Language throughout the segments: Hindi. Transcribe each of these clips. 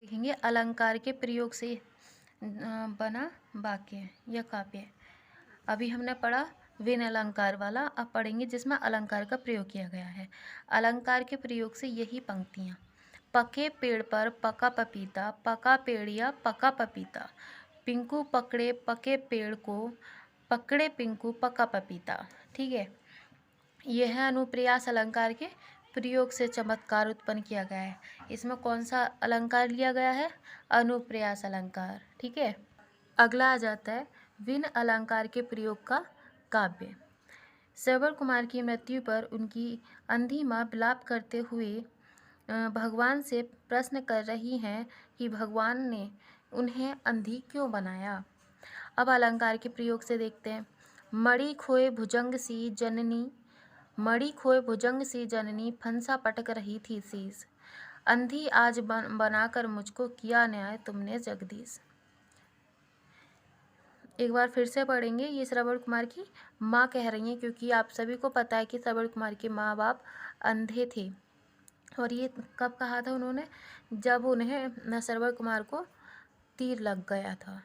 देखेंगे अलंकार के प्रयोग से बना वाक्य या काव्य। अभी हमने पढ़ा विन अलंकार वाला, अब पढ़ेंगे जिसमें अलंकार का प्रयोग किया गया है। अलंकार के प्रयोग से यही पंक्तियाँ: पके पेड़ पर पका पपीता, पका पेड़ या पका पपीता, पिंकू पकड़े पके पेड़ को, पकड़े पिंकू पका पपीता। ठीक है, यह है अनुप्रेयास अलंकार के प्रयोग से चमत्कार उत्पन्न किया गया है। इसमें कौन सा अलंकार लिया गया है? अनुप्रेयास अलंकार। ठीक है, अगला आ जाता है विन अलंकार के प्रयोग का काव्य। श्रवण कुमार की मृत्यु पर उनकी अंधी माँ विलाप करते हुए भगवान से प्रश्न कर रही हैं कि भगवान ने उन्हें अंधी क्यों बनाया। अब अलंकार के प्रयोग से देखते हैं। मणि खोए भुजंग सी जननी, मणि खोए भुजंग सी जननी, फंसा पटक रही थी शीस, अंधी आज बनाकर मुझको किया न्याय तुमने जगदीश। एक बार फिर से पढ़ेंगे। ये श्रवण कुमार की माँ कह रही हैं, क्योंकि आप सभी को पता है कि श्रवण कुमार के माँ बाप अंधे थे। और ये कब कहा था उन्होंने? जब उन्हें श्रवण कुमार को तीर लग गया था।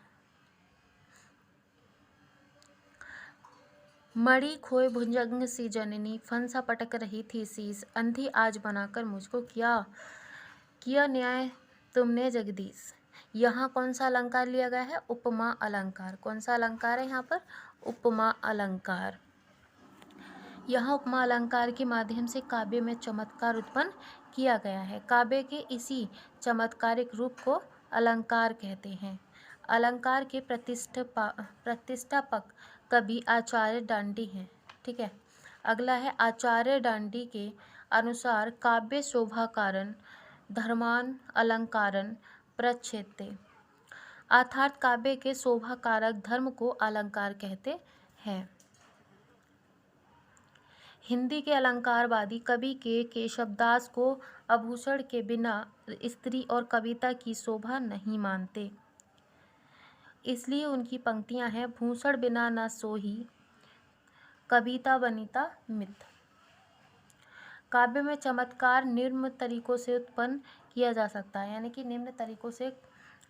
मणि खोए भुजंग सी जननी, फंसा पटक रही थी शीस, अंधी आज बनाकर मुझको किया न्याय तुमने जगदीश। यहाँ कौन सा अलंकार लिया गया है? उपमा अलंकार। कौन सा अलंकार है यहाँ पर? उपमा अलंकार। यहाँ उपमा अलंकार के माध्यम से काव्य में चमत्कार उत्पन्न किया गया है। काव्य के इसी चमत्कारिक रूप को अलंकार कहते हैं। अलंकार के प्रतिष्ठापक कवि आचार्य डांडी हैं। ठीक है, अगला है आचार्य डांडी के अनुसार काव्य शोभा कारण धर्मान अलंकारन प्रच्छेदते, अर्थात काव्य के शोभा कारक धर्म को अलंकार कहते हैं। हिंदी के अलंकारवादी कवि के केशवदास को आभूषण के बिना स्त्री और कविता की शोभा नहीं मानते, इसलिए उनकी पंक्तियां हैं: भूषण बिना न सोही, कविता वनिता मित। काव्य में चमत्कार निम्न तरीकों से उत्पन्न किया जा सकता है, यानी कि निम्न तरीकों से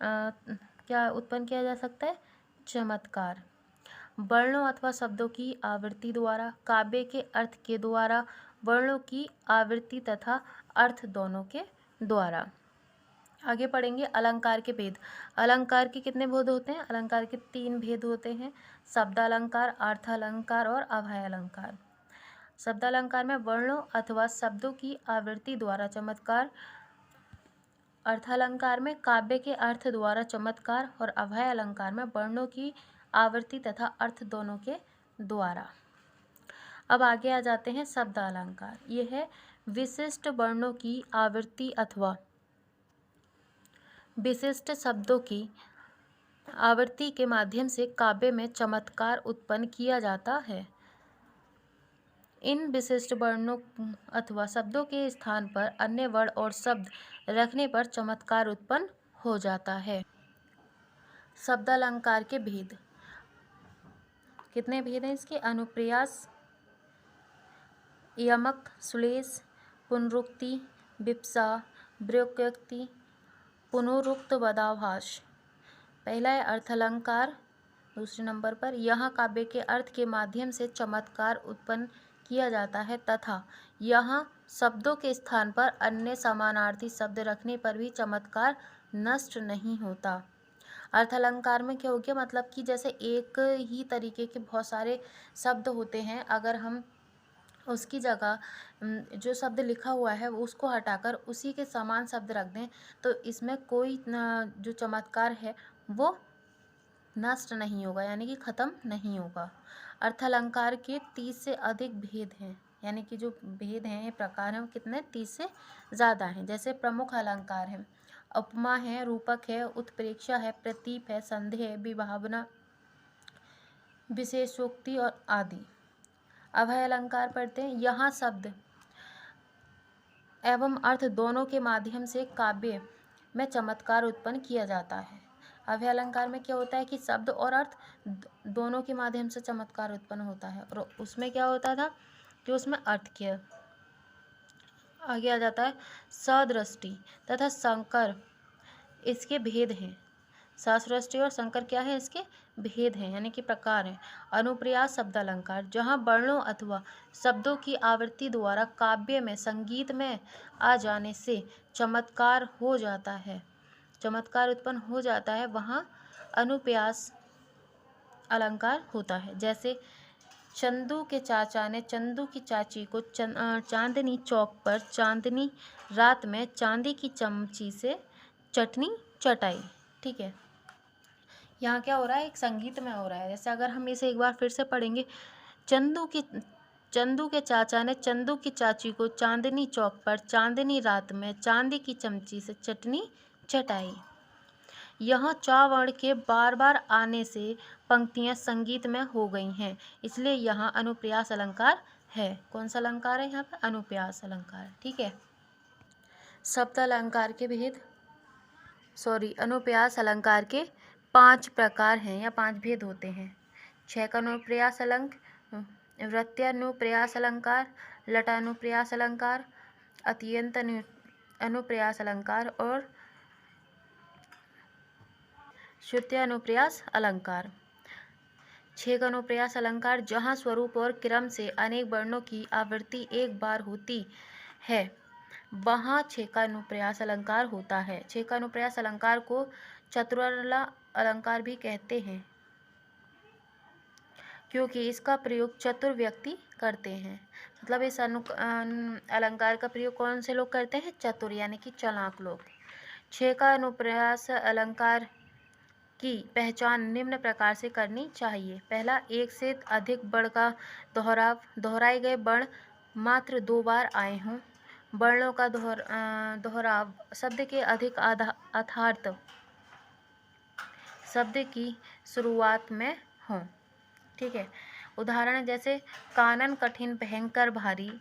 क्या उत्पन्न किया जा सकता है? चमत्कार। वर्णों अथवा शब्दों की आवृत्ति द्वारा, काव्य के अर्थ के द्वारा, वर्णों की आवृत्ति तथा अर्थ दोनों के द्वारा। आगे पढ़ेंगे अलंकार के भेद। अलंकार के कितने भेद होते हैं? अलंकार के 3 भेद होते हैं: शब्दालंकार, अर्थालंकार और अभय अलंकार। शब्दालंकार में वर्णों अथवा शब्दों की आवृत्ति द्वारा चमत्कार, अर्थालंकार में काव्य के अर्थ द्वारा चमत्कार और अभय अलंकार में वर्णों की आवृत्ति तथा अर्थ दोनों के द्वारा। अब आगे आ जाते हैं शब्दालंकार। यह है विशिष्ट वर्णों की आवृत्ति अथवा विशिष्ट शब्दों की आवृत्ति के माध्यम से काव्य में चमत्कार उत्पन्न किया जाता है। इन विशिष्ट वर्णों अथवा शब्दों के स्थान पर अन्य वर्ण और शब्द रखने पर चमत्कार उत्पन्न हो जाता है। शब्दालंकार के भेद कितने भेद हैं इसके? अनुप्रेयास, यमक, श्लेष, पुनरुक्ति, विप्सा, व्युत्पत्ति, पुनरुक्त पदाभास। पहला है अर्थालंकार। दूसरे नंबर पर यहाँ काव्य के अर्थ के माध्यम से चमत्कार उत्पन्न किया जाता है तथा यहाँ शब्दों के स्थान पर अन्य समानार्थी शब्द रखने पर भी चमत्कार नष्ट नहीं होता। अर्थालंकार में क्या हो गया? मतलब कि जैसे एक ही तरीके के बहुत सारे शब्द होते हैं, अगर हम उसकी जगह जो शब्द लिखा हुआ है उसको हटाकर उसी के समान शब्द रख दें तो इसमें कोई जो चमत्कार है वो नष्ट नहीं होगा, यानी कि ख़त्म नहीं होगा। अर्थालंकार के 30 से अधिक भेद हैं, यानी कि जो भेद हैं, प्रकार हैं, वो कितने? 30 से ज़्यादा हैं। जैसे प्रमुख अलंकार हैं, उपमा है, रूपक है, उत्प्रेक्षा है, प्रतीप है, संदेह है, विभावना, विशेषोक्ति और आदि। अभय अलंकार पढ़ते हैं। यहाँ शब्द एवं अर्थ दोनों के माध्यम से काव्य में चमत्कार उत्पन्न किया जाता है। अभय अलंकार में क्या होता है कि शब्द और अर्थ दोनों के माध्यम से चमत्कार उत्पन्न होता है, और उसमें क्या होता था कि उसमें अर्थ किया। आगे आ जाता है सदृष्टि तथा संकर इसके भेद हैं। शास्त्राष्टय और संकर क्या है, इसके भेद हैं यानी कि प्रकार हैं। अनुप्रास शब्द अलंकार, जहाँ वर्णों अथवा शब्दों की आवृत्ति द्वारा काव्य में संगीत में आ जाने से चमत्कार हो जाता है, चमत्कार उत्पन्न हो जाता है, वहाँ अनुप्रास अलंकार होता है। जैसे चंदू के चाचा ने चंदू की चाची को चांदनी चौक पर चांदनी रात में चांदी की चमची से चटनी चटाई। ठीक है, यहाँ क्या हो रहा है, एक संगीत में हो रहा है। जैसे अगर हम इसे एक बार फिर से पढ़ेंगे, चंदू के चाचा ने चंदू की चाची को चांदनी चौक पर चांदनी रात में चांदी की चमची से चटनी चटाई। यहाँ चा वर्ण के बार बार आने से पंक्तियाँ संगीत में हो गई हैं, इसलिए यहाँ अनुप्रास अलंकार है। कौन सा अलंकार है यहाँ पे, अनुप्रास अलंकार। ठीक है, शब्द अलंकार के भेद, अनुप्रास अलंकार के 5 प्रकार हैं या 5 भेद होते हैं। छैकानुप्रास अलंकार, वृत्यानुप्रास अलंकार, लटानुप्रास अलंकार, अत्यंत अनुप्रास अलंकार और श्रुत्यानुप्रास अलंकार। छेकानुप्रास अलंकार, जहाँ स्वरूप और क्रम से अनेक वर्णों की आवृत्ति एक बार होती है, वहाँ छेकानुप्रास अलंकार होता है। छेकानुप्रास अलंकार को चतुरला अलंकार भी कहते हैं, क्योंकि इसका प्रयोग चतुर व्यक्ति करते हैं। मतलब इस अलंकार का प्रयोग कौन से लोग करते हैं, चतुर यानी कि चालाक लोग। छेकानुप्रास अलंकार की पहचान निम्न प्रकार से करनी चाहिए। पहला, एक से अधिक वर्ण का दोहराव, दोहराए गए वर्ण मात्र 2 बार आए हों। वर्णों का दोहराव शब्द के अधिक अर्थार्थ शब्द की शुरुआत में हो। ठीक है, उदाहरण जैसे कानन कठिन भयंकर भारी,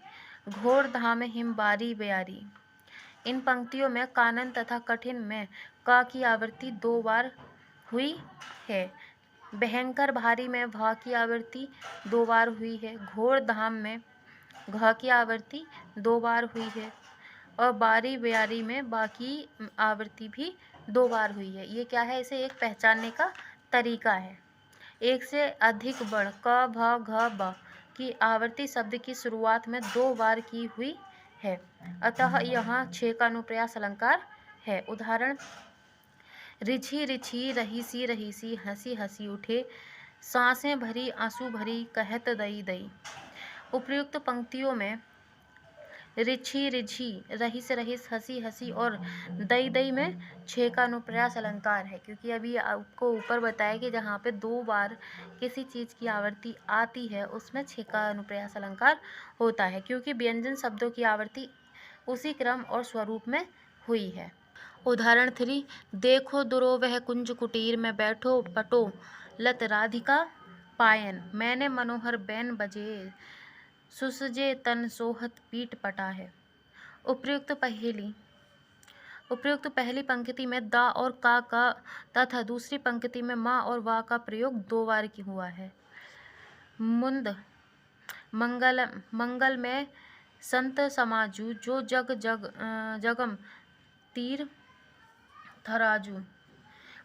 घोर धाम हिम बारी बयारी। इन पंक्तियों में कानन तथा कठिन में का की आवृत्ति 2 बार हुई है। भयंकर भारी में भा की आवृत्ति 2 बार हुई है। घोर धाम में घ की आवृत्ति 2 बार हुई है और बारी बयारी में बा की आवृत्ति भी 2 बार हुई है। ये क्या है, इसे एक पहचानने का तरीका है। एक से अधिक वर्ण क भ घ ब की आवृत्ति शब्द की शुरुआत में 2 बार की हुई है, अतः यहाँ छेकानुप्रास अलंकार है। उदाहरण, रिछी रिछी रहीसी रहीसी हंसी हंसी उठे, सांसें भरी आंसू भरी कहत दई दई। उपर्युक्त पंक्तियों में रिछी रिझी, रहीस रहीस, हंसी हंसी और दई दई में छेकानुप्रास अलंकार है, क्योंकि अभी आपको ऊपर बताया कि जहाँ पे 2 बार किसी चीज़ की आवृत्ति आती है उसमें छेकानुप्रास अलंकार होता है, क्योंकि व्यंजन शब्दों की आवृत्ति उसी क्रम और स्वरूप में हुई है। उदाहरण 3, देखो दुरो वह कुंज कुटीर में बैठो पटो लत राधिका पायन, मैंने मनोहर बैन बजे सुसजे तन सोहत पीट पटा है। उपर्युक्त पहली पंक्ति में दा और का तथा दूसरी पंक्ति में मा और वा का प्रयोग 2 बार की हुआ है। मुंद मंगल में संत समाजू, जो जगम तीर थराजू।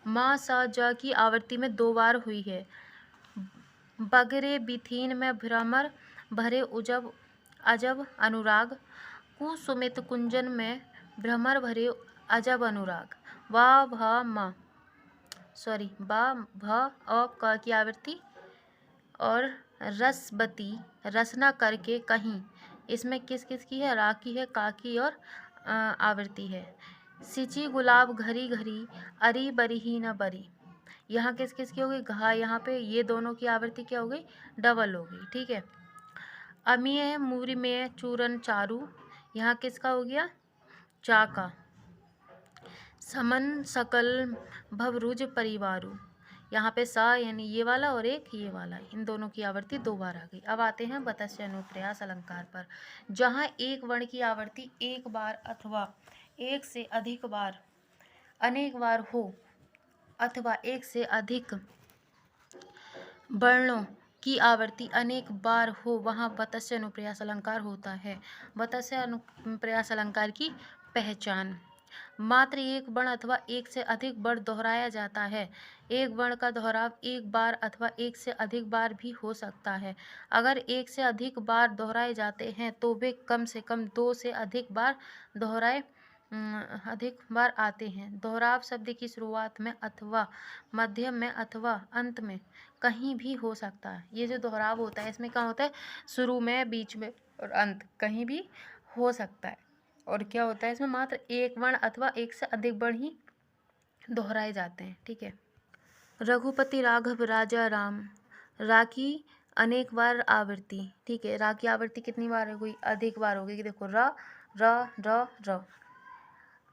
माँ सा ज की आवृत्ति में 2 बार हुई है। बगरे बिथीन में भ्रमर भरे अजब अनुराग, कुसुमित कुंजन में भ्रमर भरे अजब अनुराग। बा भ अ क की आवृत्ति और रसबती, रसना करके कहीं, इसमें किस की है, रा की है, का की और आवृत्ति है। सिची गुलाब घरी घरी, अरी बरी ही न बरी। यहाँ किस की हो गई, घा, यहाँ पे ये दोनों की आवृत्ति क्या हो गई, डबल हो गई। ठीक है, अमीय मूरी में चूरन चारू, यहाँ किसका हो गया, चा का। समन सकल भवरुज परिवारू, यहाँ पे सा यानी ये वाला और एक ये वाला, इन दोनों की आवृत्ति 2 बार आ गई। अब आते हैं बतस्य अनुप्रास अलंकार पर, जहाँ एक वर्ण की आवृत्ति एक बार अथवा एक से अधिक बार अनेक बार हो, अथवा एक से अधिक वर्णों की आवृत्ति अनेक बार हो, वहाँ बतस्य अनुप्रास अलंकार होता है। बतस्य अनुप्रास अलंकार की पहचान, मात्र एक वर्ण अथवा एक से अधिक वर्ण दोहराया जाता है। एक वर्ण का दोहराव एक बार अथवा एक से अधिक बार भी हो सकता है। अगर एक से अधिक बार दोहराए जाते हैं तो वे कम से कम 2 से अधिक बार अधिक बार आते हैं। दोहराव शब्द की शुरुआत में अथवा मध्य में अथवा अंत में कहीं भी हो सकता है। ये जो दोहराव होता है इसमें क्या होता है, शुरू में, बीच में और अंत कहीं भी हो सकता है। और क्या होता है इसमें, मात्र एक वर्ण अथवा एक से अधिक वर्ण ही दोहराए जाते हैं। ठीक है। रघुपति राघव राजा राम, राखी अनेक बार आवृत्ति। ठीक है, रा की आवृत्ति कितनी बार हो गई, अधिक बार हो गई। देखो र र र र।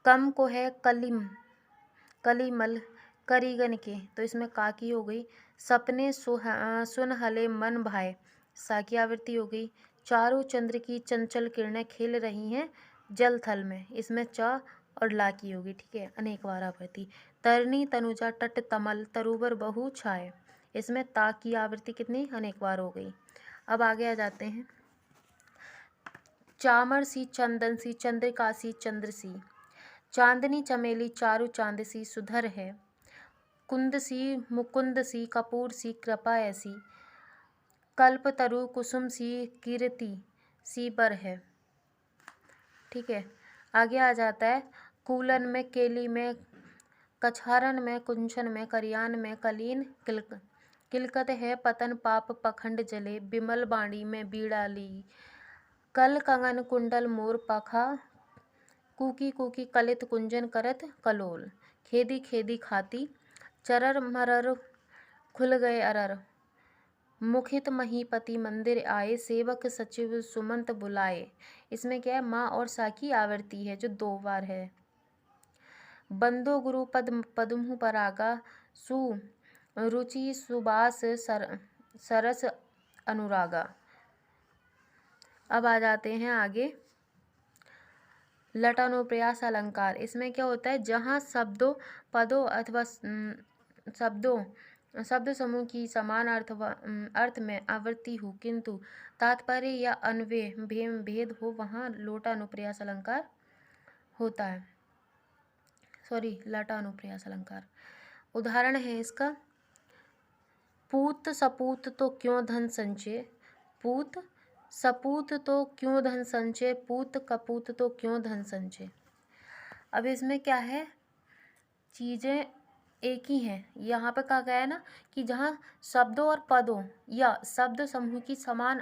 कम को है कलिम, कलिमल, करीगन के, तो इसमें का की हो गई। सपने सुनहले मन भाए, सा की आवृत्ति हो गई। चारों चंद्र की चंचल किरणें खेल रही हैं जल थल में, इसमें च और ला की होगी। ठीक है, अनेक बार आवृत्ति। तरनी तनुजा तट तमल तरुवर बहु छाए, इसमें ता की आवृत्ति कितनी, अनेक बार हो गई। अब आगे आ जाते हैं। चामर सी चंदन सी चंद्रिका सी चंद्र सी, चांदनी चमेली चारु चांद सी सुधर है, कुंद सी मुकुंद सी कपूर सी कृपा ऐसी, कल्प तरु कुसुम सी कीर्ति सी बर है। ठीक है, आगे आ जाता है। कूलन में, केली में, कछारन में, कुंचन में, करियान में, कलीन किलकत है पतन पाप पखंड जले, बिमल बाणी में बीड़ा ली, कल कंगन कुंडल मोर पखा, कुकी कुकी कलित कुंजन करत कलोल, खेदी खेदी खाती, चरर मरर खुल गए अरर, मुखित महीपति मंदिर आए, सेवक सचिव सुमंत बुलाए। इसमें क्या है, माँ और सा की आवृत्ति है जो 2 बार है। बंदो गुरु पद्म पद्मु परागा, सु रुचि सुबास सरस अनुरागा। अब आ जाते हैं आगे। लटानुप्रयास अलंकार, इसमें क्या होता है, जहाँ शब्दों पदों अथवा शब्द समूह की समान अर्थ में आवृत्ति हो किंतु तात्पर्य या अन्वय भेद हो, वहाँ लोटानुप्रयास अलंकार होता है। लटानुप्रयास अलंकार। उदाहरण है इसका, पूत सपूत तो क्यों धन संचय, पूत सपूत तो क्यों धन संचय, पूत कपूत तो क्यों धन संचय। अब इसमें क्या है, चीज़ें एक ही हैं। यहाँ पे कहा गया है ना कि जहाँ शब्दों और पदों या शब्द समूह की समान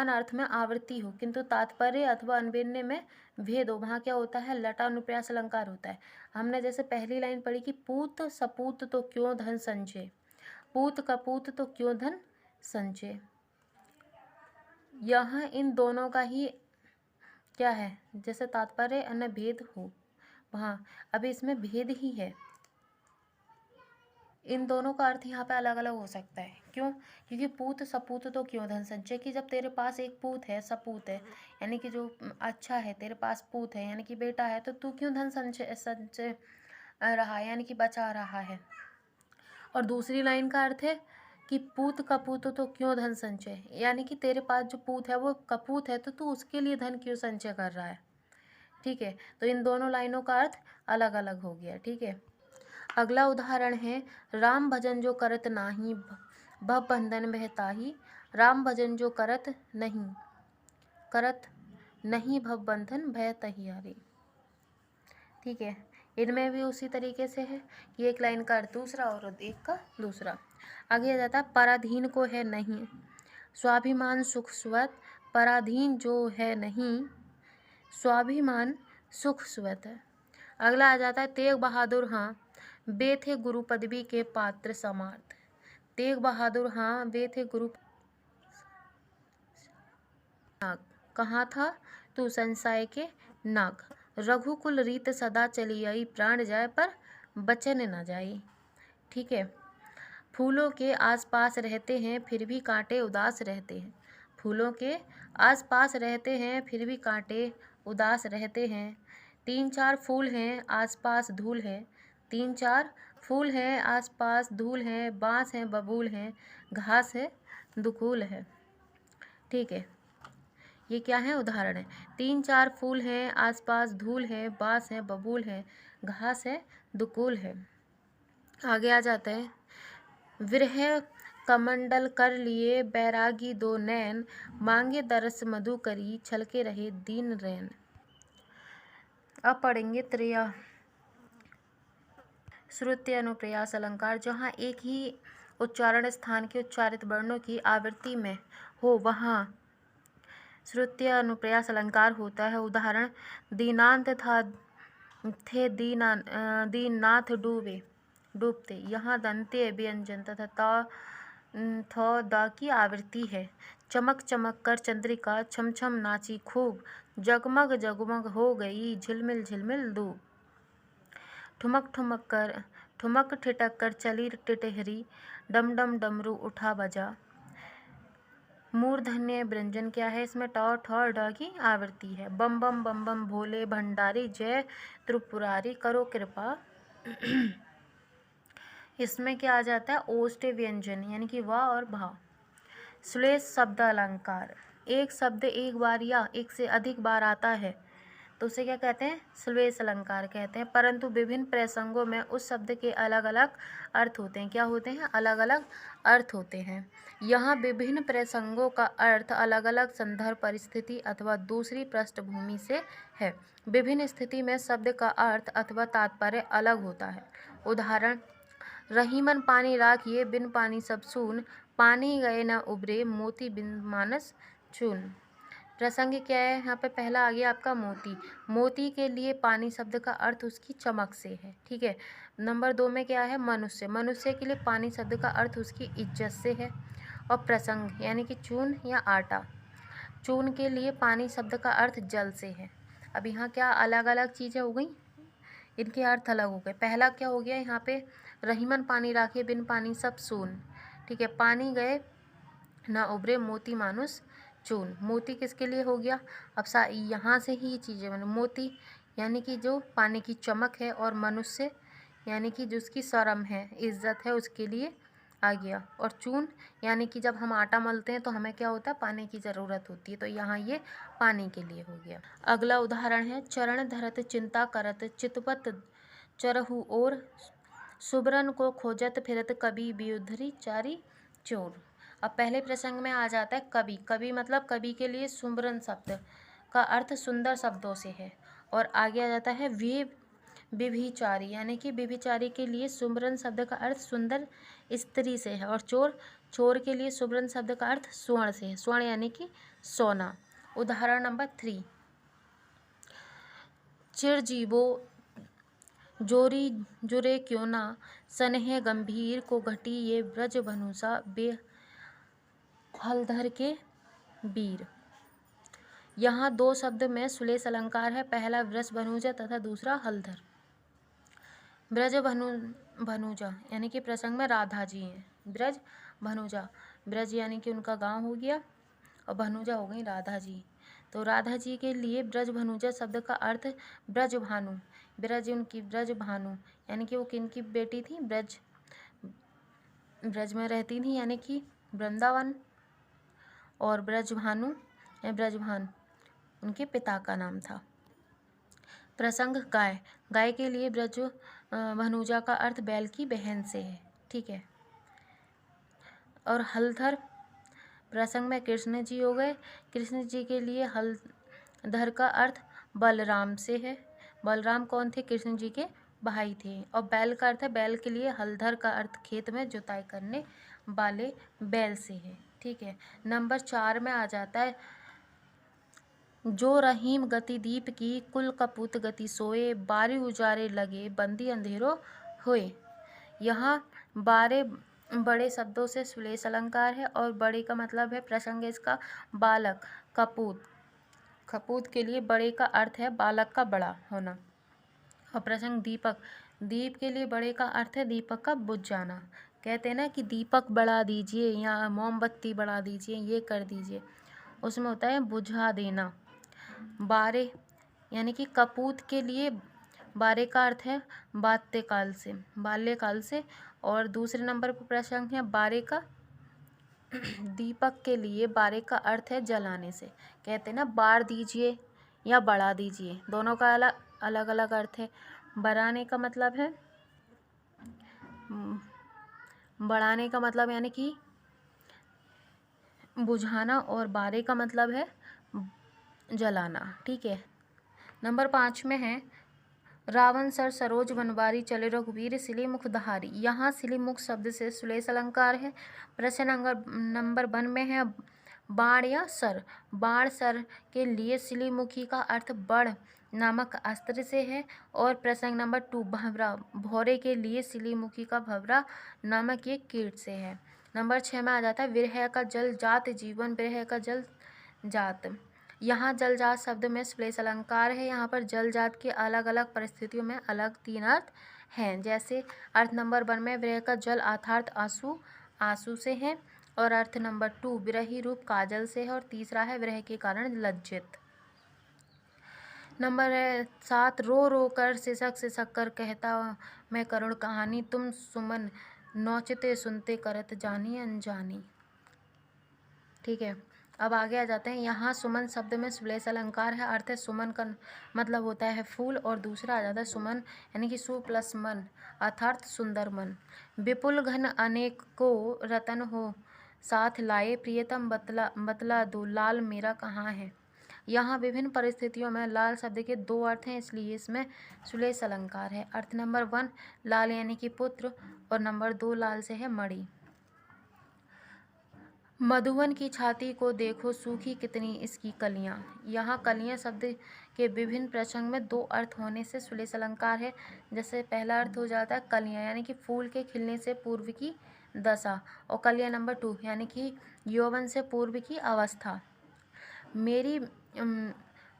अर्थ में आवृत्ति हो किंतु तात्पर्य अथवा अन्वय में भेद हो, वहाँ क्या होता है, लटानुप्रयास अलंकार होता है। हमने जैसे पहली लाइन पढ़ी कि पूत सपूत तो क्यों धन संचय, पूत कपूत तो क्यों धन संचय। यहाँ इन दोनों का ही क्या है, जैसे तात्पर्य अन्य भेद हो वहाँ, अभी इसमें भेद ही है। इन दोनों का अर्थ यहाँ पे अलग अलग हो सकता है। क्यों, क्योंकि पूत सपूत तो क्यों धन संचय, कि जब तेरे पास एक पूत है, सपूत है यानी कि जो अच्छा है, तेरे पास पूत है यानी कि बेटा है, तो तू क्यों धन संचय रहा है यानी कि बचा रहा है। और दूसरी लाइन का अर्थ है कि पूत कपूत तो क्यों धन संचय, यानी कि तेरे पास जो पूत है वो कपूत है, तो तू उसके लिए धन क्यों संचय कर रहा है। ठीक है, तो इन दोनों लाइनों का अर्थ अलग अलग हो गया। ठीक है, अगला उदाहरण है, राम भजन जो करत नाही भव बंधन बहताही, राम भजन जो करत नहीं भव बंधन भय तहियारी। ठीक है, इनमें भी उसी तरीके से है कि एक लाइन का अर्थ दूसरा और एक का दूसरा। आगे आ जाता है, पराधीन को है नहीं स्वाभिमान सुख स्वत, पराधीन जो है नहीं स्वाभिमान सुख स्वत है। अगला आ जाता है, तेग बहादुर हाँ वे थे गुरु पदवी के पात्र समार्थ, तेग बहादुर हाँ वे थे गुरु नाग, कहाँ था तू संशय के नाग, रघुकुल रीत सदा चली आई, प्राण जाए पर बचन न जाई। ठीक है, फूलों के आसपास रहते हैं फिर भी कांटे उदास रहते हैं, फूलों के आसपास रहते हैं फिर भी कांटे उदास रहते हैं, 3-4 फूल हैं आसपास धूल है, 3-4 फूल हैं आसपास धूल है, बांस हैं बबूल हैं, घास है दुकूल है। ठीक है, ये क्या है, उदाहरण है। 3-4 फूल हैं, आसपास धूल है, बांस है, बबूल है, घास है, दुकूल है। आगे आ जाते हैं। विरह कमंडल कर लिए बैरागी दो नैन, मांगे दरस मधु करी छलके रहे दीन रैन। अब पढ़ेंगे त्रिया श्रुत्य अनुप्रयास अलंकार। जहाँ एक ही उच्चारण स्थान के उच्चारित वर्णों की आवृत्ति में हो वहाँ श्रुत्य अनुप्रयास अलंकार होता है। उदाहरण, दीनांत था थे दीननाथ डूबते। यहाँ दंत्य व्यंजन तथा थ द की आवृत्ति है। चमक चमक कर चंद्रिका छम छम नाची खूब, जगमग जगमग हो गई झिलमिल झिलमिल धूप। ठुमक ठिठक कर चली टिटहरी, डम डम डमरू उठा बजा। मूर्धन्य व्यंजन क्या है, इसमें ट ठ ड की आवृत्ति है। बम बम बम बम भोले भंडारी जय त्रिपुरारी करो कृपा। इसमें क्या आ जाता है, ओष्ठ्य व्यंजन यानी कि वा और भा। श्लेष शब्द अलंकार। एक शब्द एक बार या एक से अधिक बार आता है तो उसे क्या कहते हैं, श्लेष अलंकार कहते हैं। परंतु विभिन्न प्रसंगों में उस शब्द के अलग अलग अर्थ होते हैं। क्या होते हैं, अलग अलग अर्थ होते हैं। यहाँ विभिन्न प्रसंगों का अर्थ अलग अलग संदर्भ परिस्थिति अथवा दूसरी पृष्ठभूमि से है। विभिन्न स्थिति में शब्द का अर्थ अथवा तात्पर्य अलग होता है। उदाहरण, रहीमन पानी राखिए बिन पानी सब सून, पानी गए न उबरे मोती बिन मानस चून। प्रसंग क्या है, यहाँ पे पहला आ गया आपका मोती। मोती के लिए पानी शब्द का अर्थ उसकी चमक से है, ठीक है। नंबर 2 में क्या है, मनुष्य। मनुष्य के लिए पानी शब्द का अर्थ उसकी इज्जत से है। और प्रसंग यानी कि चून या आटा। चून के लिए पानी शब्द का अर्थ जल से है। अब यहाँ क्या अलग अलग चीज़ें हो गई, इनके अर्थ अलग हो गए। पहला क्या हो गया यहाँ पे, रहीमन पानी राखे बिन पानी सब सून, ठीक है। पानी गए ना उबरे मोती मानुस चून। मोती किसके लिए हो गया, अब यहाँ से ही ये चीज़ें बने। मोती यानी कि जो पानी की चमक है, और मनुष्य यानी कि जिसकी शर्म है, इज्जत है, उसके लिए आ गया। और चून यानी कि जब हम आटा मलते हैं तो हमें क्या होता है, पानी की ज़रूरत होती है, तो यहाँ ये पानी के लिए हो गया। अगला उदाहरण है, चरण धरत चिंता करत चितपत चरहु और, सुबरन को खोजत फिरत कवि वियुधरी चारी चोर। अब पहले प्रसंग में आ जाता है कवि। कवि मतलब कवि के लिए सुमरन शब्द का अर्थ सुंदर शब्दों से है। और आगे आ जाता है विभिचारी, यानी कि विभिचारी के लिए सुमरन शब्द का अर्थ सुंदर स्त्री से है। और चोर के लिए सुमरन शब्द का अर्थ स्वर्ण से है। स्वर्ण यानी कि सोना। उदाहरण नंबर 3, चिरजीवो जोरी जुरे क्यों ना, सनेह गंभीर को घटी ये ब्रज भनुषा बे हलधर के वीर। यहाँ 2 शब्द में श्लेष अलंकार है। पहला ब्रज भनुजा तथा दूसरा हलधर। ब्रज भनुजा यानी कि प्रसंग में राधा जी हैं। ब्रज भनुजा, ब्रज यानी कि उनका गांव हो गया, और भनुजा हो गई राधा जी। तो राधा जी के लिए ब्रज भनुजा शब्द का अर्थ ब्रज भानु। ब्रज उनकी ब्रज भानु यानी कि वो किनकी बेटी थी, ब्रज में रहती थी यानी कि वृंदावन। और ब्रजभानु या ब्रजभान उनके पिता का नाम था। प्रसंग गाय। गाय के लिए ब्रज भनुजा का अर्थ बैल की बहन से है, ठीक है। और हलधर प्रसंग में कृष्ण जी हो गए। कृष्ण जी के लिए हलधर का अर्थ बलराम से है। बलराम कौन थे, कृष्ण जी के भाई थे। और बैल का अर्थ है, बैल के लिए हलधर का अर्थ खेत में जुताई करने वाले बैल से है, ठीक है। नंबर 4 में आ जाता है, जो रहीम गति दीप की कुल कपूत गति सोए, बारी उजारे लगे बंदी अंधेरो होए। यहाँ बारे बड़े शब्दों से श्लेष अलंकार है। और बड़े का मतलब है प्रसंग इसका बालक। कपूत के लिए बड़े का अर्थ है बालक का बड़ा होना। और प्रसंग दीपक, दीप के लिए बड़े का अर्थ है दीपक का बुझ जाना। कहते हैं ना कि दीपक बढ़ा दीजिए या मोमबत्ती बढ़ा दीजिए, ये कर दीजिए, उसमें होता है बुझा देना। बारे यानी कि कपूत के लिए बारे का अर्थ है बाल्यकाल से। और दूसरे नंबर पर प्रसंग है बारे का दीपक के लिए बारे का अर्थ है जलाने से। कहते हैं ना बार दीजिए या बढ़ा दीजिए, दोनों का अलग अलग अलग अर्थ है। बढ़ाने का मतलब है बढ़ाने का मतलब यानी कि बुझाना, और बारे का मतलब है जलाना। ठीक है। नंबर 5 में है रावण सर सरोज बनवारी चले रघुवीर सिली मुख दहारी। यहाँ सिली मुख शब्द से श्लेष अलंकार है। प्रश्न नंबर 1 में है बाण या सर। बाण सर के लिए सिलीमुखी का अर्थ बड़ नामक अस्त्र से है। और प्रश्न नंबर 2 भंवरा भौरे के लिए सिलीमुखी का भंवरा नामक एक कीट से है। नंबर 6 में आ जाता है विरह का जल जात जीवन, विरह का जल जात। यहाँ जल जात शब्द में श्लेष अलंकार है। यहाँ पर जल जात के अलग अलग परिस्थितियों में अलग 3 अर्थ हैं। जैसे अर्थ नंबर 1 में विरह का जल अर्थात आंसू, आंसू से है। और अर्थ नंबर 2 विरही रूप काजल से है। और तीसरा है विरह के कारण लज्जित। नंबर 7 रो रो कर सिसक सिसक कर कहता मैं करुण कहानी, तुम सुमन नौचते सुनते करत जानी अनजानी। ठीक है। अब आगे आ जाते हैं। यहाँ सुमन शब्द में श्लेष अलंकार है। अर्थ है सुमन का मतलब होता है फूल, और दूसरा आ जाता है सुमन यानी कि सु प्लस मन अर्थात सुंदर मन। विपुल घन अनेक को रतन हो साथ लाए, प्रियतम बतला दो लाल मेरा कहाँ है। यहाँ विभिन्न परिस्थितियों में लाल शब्द के 2 अर्थ हैं, इसलिए इसमें श्लेष अलंकार है। अर्थ नंबर 1 लाल यानी कि पुत्र, और नंबर 2 लाल से है मणि। मधुवन की छाती को देखो सूखी कितनी इसकी कलियां। यहाँ कलियां शब्द के विभिन्न प्रसंग में 2 अर्थ होने से श्लेष अलंकार है। जैसे पहला अर्थ हो जाता है कलियां यानी कि फूल के खिलने से पूर्व की दशा, और कलियां नंबर 2 यानी कि यौवन से पूर्व की अवस्था। मेरी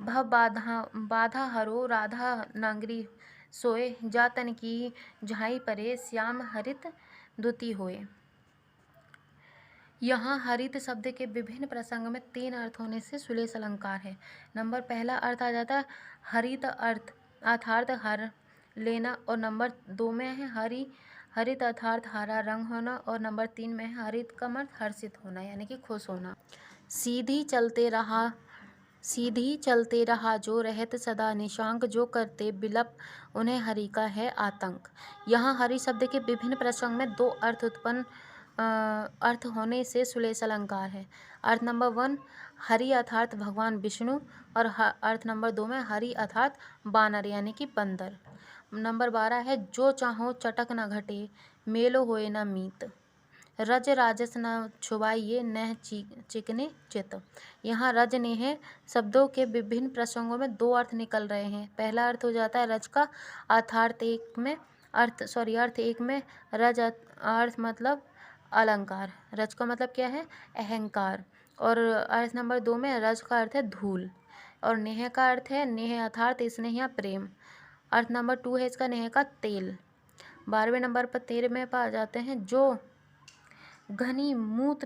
भव बाधा हरो राधा नांगरी सोए, जातन की झाई परे श्याम हरित दुती होए। यहाँ हरित शब्द के विभिन्न प्रसंग में 3 अर्थ होने से श्लेष अलंकार है। नंबर पहला अर्थ आ जाता है हरित अर्थ अर्थात हर लेना, और नंबर 2 में है हरित अर्थात हरा रंग होना, और नंबर 3 में है हरित का अर्थ हर्षित होना यानी कि खुश होना। सीधी चलते रहा जो रहत सदा निशांक, जो करते बिलप उन्हें हरि का है आतंक। यहाँ हरि शब्द के विभिन्न प्रसंग में 2 अर्थ होने से श्लेष अलंकार है। अर्थ नंबर 1 हरि अर्थात भगवान विष्णु, और अर्थ नंबर 2 में हरि अर्थात बानर यानी कि बंदर। नंबर 12 है जो चाहो चटक न घटे, मेलो होए न मीत, रज राजस न छुबाइए नह चिकने चित। यहाँ रज ने है शब्दों के विभिन्न प्रसंगों में 2 अर्थ निकल रहे हैं। पहला अर्थ हो जाता है रज का अर्थ एक में रज अर्थ मतलब अलंकार, रज का मतलब क्या है अहंकार। और अर्थ नंबर 2 में रज का अर्थ है धूल, और नेह का अर्थ है नेह अर्थात स्नेह या प्रेम। अर्थ नंबर 2 है इसका नेह का तेल। 12वें नंबर पर 13 में पा जाते हैं जो घनी भूत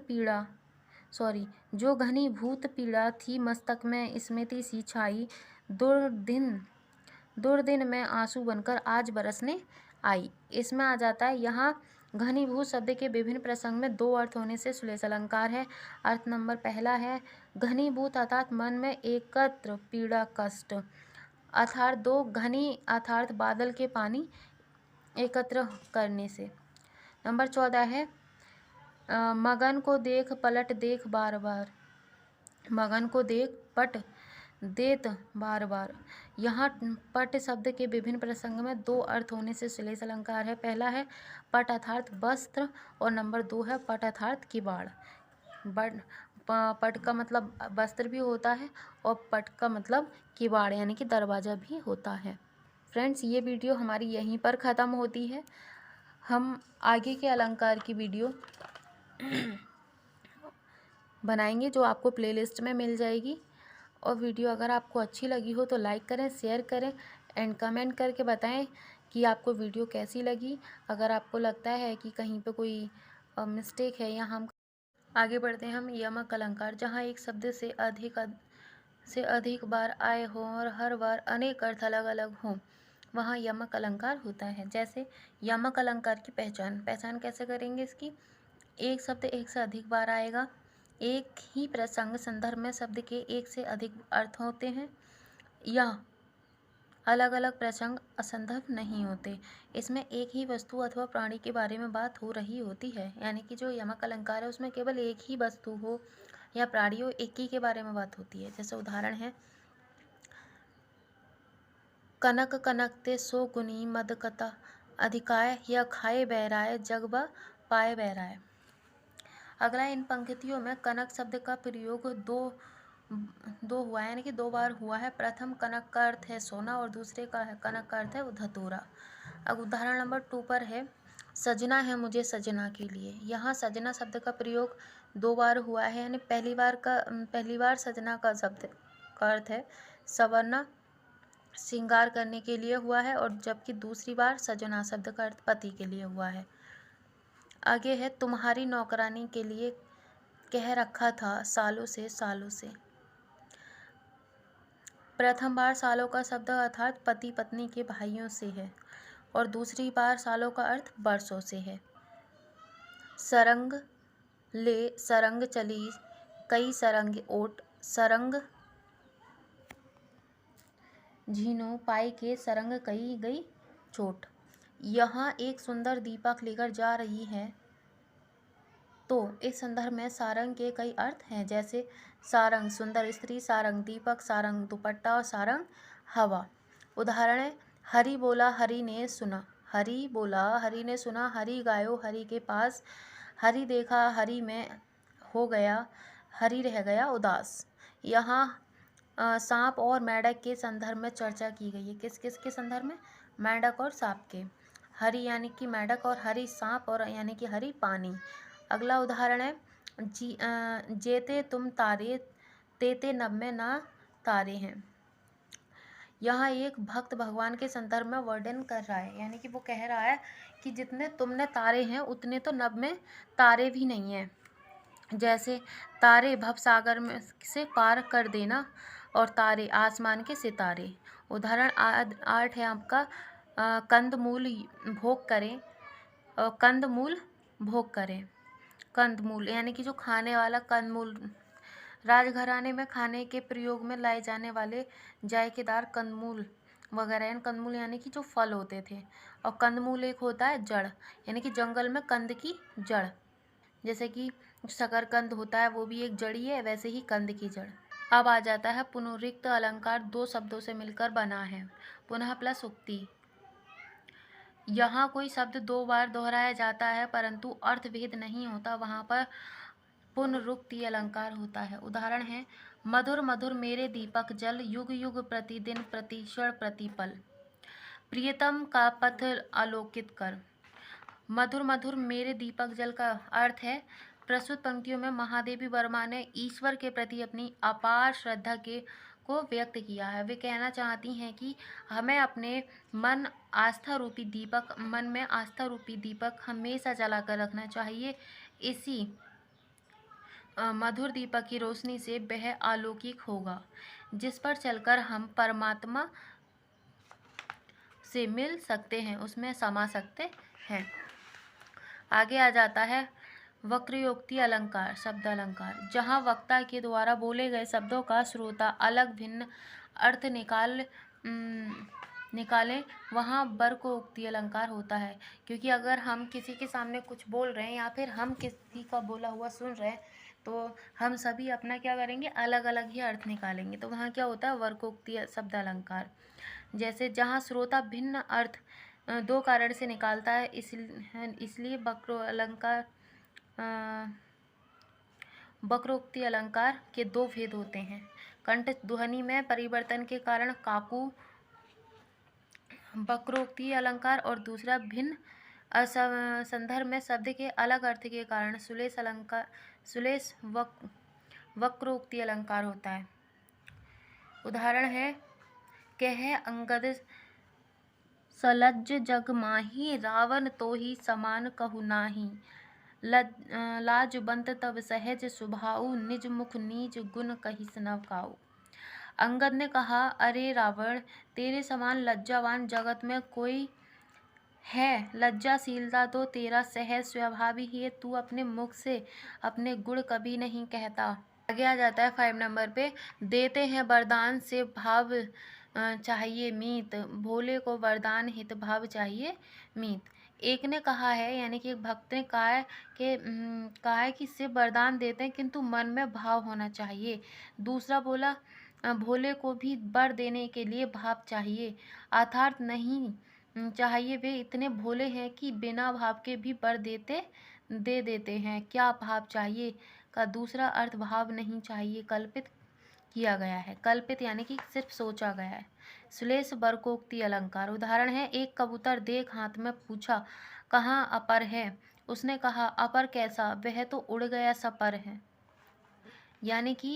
पीड़ा थी मस्तक में स्मृति सी छाई, दुर्दिन में आंसू बनकर आज बरसने आई। इसमें आ जाता है यहाँ घनीभूत शब्द के विभिन्न प्रसंग में 2 अर्थ होने से श्लेष अलंकार है। अर्थ नंबर पहला है घनीभूत अर्थात मन में एकत्र पीड़ा कष्ट, अर्थात 2 घनी अर्थात बादल के पानी एकत्र करने से। नंबर 14 है मगन को देख पलट देख बार बार, मगन को देख पट देत बार बार। यहाँ पट शब्द के विभिन्न प्रसंग में 2 अर्थ होने से श्लेष अलंकार है। पहला है पट अर्थात वस्त्र, और नंबर 2 है पट अर्थात किवाड़। पट का मतलब वस्त्र भी होता है, और पट का मतलब किवाड़ यानी कि दरवाज़ा भी होता है। फ्रेंड्स, ये वीडियो हमारी यहीं पर ख़त्म होती है। हम आगे के अलंकार की वीडियो बनाएंगे जो आपको प्लेलिस्ट में मिल जाएगी। और वीडियो अगर आपको अच्छी लगी हो तो लाइक करें, शेयर करें एंड कमेंट करके बताएं कि आपको वीडियो कैसी लगी। अगर आपको लगता है कि कहीं पे कोई मिस्टेक है या हम आगे बढ़ते हैं हम यमक अलंकार, जहाँ एक शब्द से अधिक बार आए हो और हर बार अनेक अर्थ अलग अलग हों, वहाँ यमक अलंकार होता है। जैसे यमक अलंकार की पहचान कैसे करेंगे इसकी। एक शब्द एक से अधिक बार आएगा। एक ही प्रसंग संदर्भ में शब्द के एक से अधिक अर्थ होते हैं, या अलग अलग प्रसंग असंदर्भ नहीं होते। इसमें एक ही वस्तु अथवा प्राणी के बारे में बात हो रही होती है, यानी कि जो यमक अलंकार है उसमें केवल एक ही वस्तु हो या प्राणी हो, एक ही के बारे में बात होती है। जैसे उदाहरण है, कनक कनकते सो गुनी मद कथा अधिकाय, या खाए बहराए जग ब पाए बहराए। अगला, इन पंक्तियों में कनक शब्द का प्रयोग दो हुआ है, यानी कि 2 बार हुआ है। प्रथम कनक का अर्थ है सोना और दूसरे का है कनक का अर्थ है धतूरा। अब उदाहरण नंबर 2 पर है, सजना है मुझे सजना के लिए। यहाँ सजना शब्द का प्रयोग 2 बार हुआ है, यानी पहली बार सजना का शब्द का अर्थ है सवरना श्रृंगार करने के लिए हुआ है, और जबकि दूसरी बार सजना शब्द का अर्थ पति के लिए हुआ है। आगे है, तुम्हारी नौकरानी के लिए कह रखा था सालों से सालों से। प्रथम बार सालों का शब्द अर्थात पति पत्नी के भाइयों से है, और दूसरी बार सालों का अर्थ वर्षों से है। सरंग ले सरंग चली कई सरंग ओट, सरंग झीनो पाई के सरंग कई गई चोट। यहाँ एक सुंदर दीपक लेकर जा रही है, तो इस संदर्भ में सारंग के कई अर्थ हैं, जैसे सारंग सुंदर स्त्री, सारंग दीपक, सारंग दुपट्टा और सारंग हवा। उदाहरण है, हरि बोला हरि ने सुना, हरि बोला हरि ने सुना, हरि गायो हरि के पास, हरि देखा हरि में हो गया, हरि रह गया उदास। यहाँ सांप और मेंढक के संदर्भ में चर्चा की गई है। किस किस के संदर्भ में? मेंढक और सांप के। हरि यानी कि मेंढक और हरि सांप, और यानी कि हरि पानी। अगला उदाहरण है, जेते तुम तारे तेते नभ में ना तारे हैं। यहाँ एक भक्त भगवान के संदर्भ में वर्णन कर रहा है, यानी कि वो कह रहा है कि जितने तुमने तारे हैं उतने तो नभ में तारे भी नहीं हैं। जैसे तारे भव सागर में से पार कर देना, और तारे आसमान के सितारे। उदाहरण 8 है आपका, कंदमूल भोग करें, कंदमूल भोग करें। कंदमूल यानी कि जो खाने वाला कंदमूल, राजघराने में खाने के प्रयोग में लाए जाने वाले जायकेदार कंदमूल वगैरह। कंदमूल यानी कि जो फल होते थे, और कंदमूल एक होता है जड़, यानी कि जंगल में कंद की जड़। जैसे कि शकरकंद होता है, वो भी एक जड़ी है, वैसे ही कंद की जड़। अब आ जाता है पुनरुक्त अलंकार, 2 शब्दों से मिलकर बना है। पुनः प्लस उक्ति। यहाँ कोई शब्द 2 बार दोहराया जाता है परंतु अर्थभेद नहीं होता, वहाँ पर पुनरुक्ति अलंकार होता है। उदाहरण है, मधुर मधुर मेरे दीपक जल, युग युग प्रतिदिन प्रतिक्षण प्रतिपल, प्रियतम का पथ आलोकित कर। मधुर मधुर मेरे दीपक जल का अर्थ है, प्रस्तुत पंक्तियों में महादेवी वर्मा ने ईश्वर के प्रति अपनी अपार श्रद्धा को व्यक्त किया है। वे कहना चाहती हैं कि हमें अपने मन में आस्था रूपी दीपक हमेशा जलाकर रखना चाहिए। इसी मधुर दीपक की रोशनी से वह अलौकिक होगा, जिस पर चलकर हम परमात्मा से मिल सकते हैं, उसमें समा सकते हैं। आगे आ जाता है वक्रोक्ति अलंकार, शब्द अलंकार। जहाँ वक्ता के द्वारा बोले गए शब्दों का श्रोता अलग भिन्न अर्थ निकालें, वहाँ वक्रोक्ति अलंकार होता है। क्योंकि अगर हम किसी के सामने कुछ बोल रहे हैं या फिर हम किसी का बोला हुआ सुन रहे हैं, तो हम सभी अपना क्या करेंगे, अलग अलग ही अर्थ निकालेंगे। तो वहाँ क्या होता है, वक्रोक्ति शब्द अलंकार। जैसे जहाँ श्रोता भिन्न अर्थ 2 कारण से निकालता है, इसलिए वक्रोक्ति अलंकार के 2 भेद होते हैं। कंठ ध्वनि में परिवर्तन के कारण काकू वक्रोक्ति अलंकार, और दूसरा भिन्न संदर्भ में शब्द के अलग अर्थ के कारण सुलेश वक्रोक्ति अलंकार होता है। उदाहरण है, कह अंगद सलज्ज जग माही, रावण तो ही समान कहु नाही, लाजबंत तब सहज स्वभाव, निज मुख नीच गुण कहि न काऊ। अंगद ने कहा, अरे रावण, तेरे समान लज्जावान जगत में कोई है लज्जाशीलता तो तेरा सहज स्वभाव ही है, तू अपने मुख से अपने गुण कभी नहीं कहता। आगे आ जाता है 5 नंबर पे, देते हैं वरदान से भाव चाहिए मीत, भोले को वरदान हित भाव चाहिए मीत। एक ने कहा है, यानी कि एक भक्त ने कहा है कि सिर्फ वरदान देते हैं किंतु मन में भाव होना चाहिए। दूसरा बोला भोले को भी वर देने के लिए भाव चाहिए, अर्थात नहीं चाहिए, वे इतने भोले हैं कि बिना भाव के भी वर दे देते हैं। क्या भाव चाहिए का दूसरा अर्थ भाव नहीं चाहिए कल्पित किया गया है। कल्पित यानी कि सिर्फ सोचा गया है। श्लेष बरकोक्ति अलंकार। उदाहरण है, एक कबूतर देख हाथ में पूछा कहाँ अपर है, उसने कहा अपर कैसा, वह तो उड़ गया सपर है। यानी कि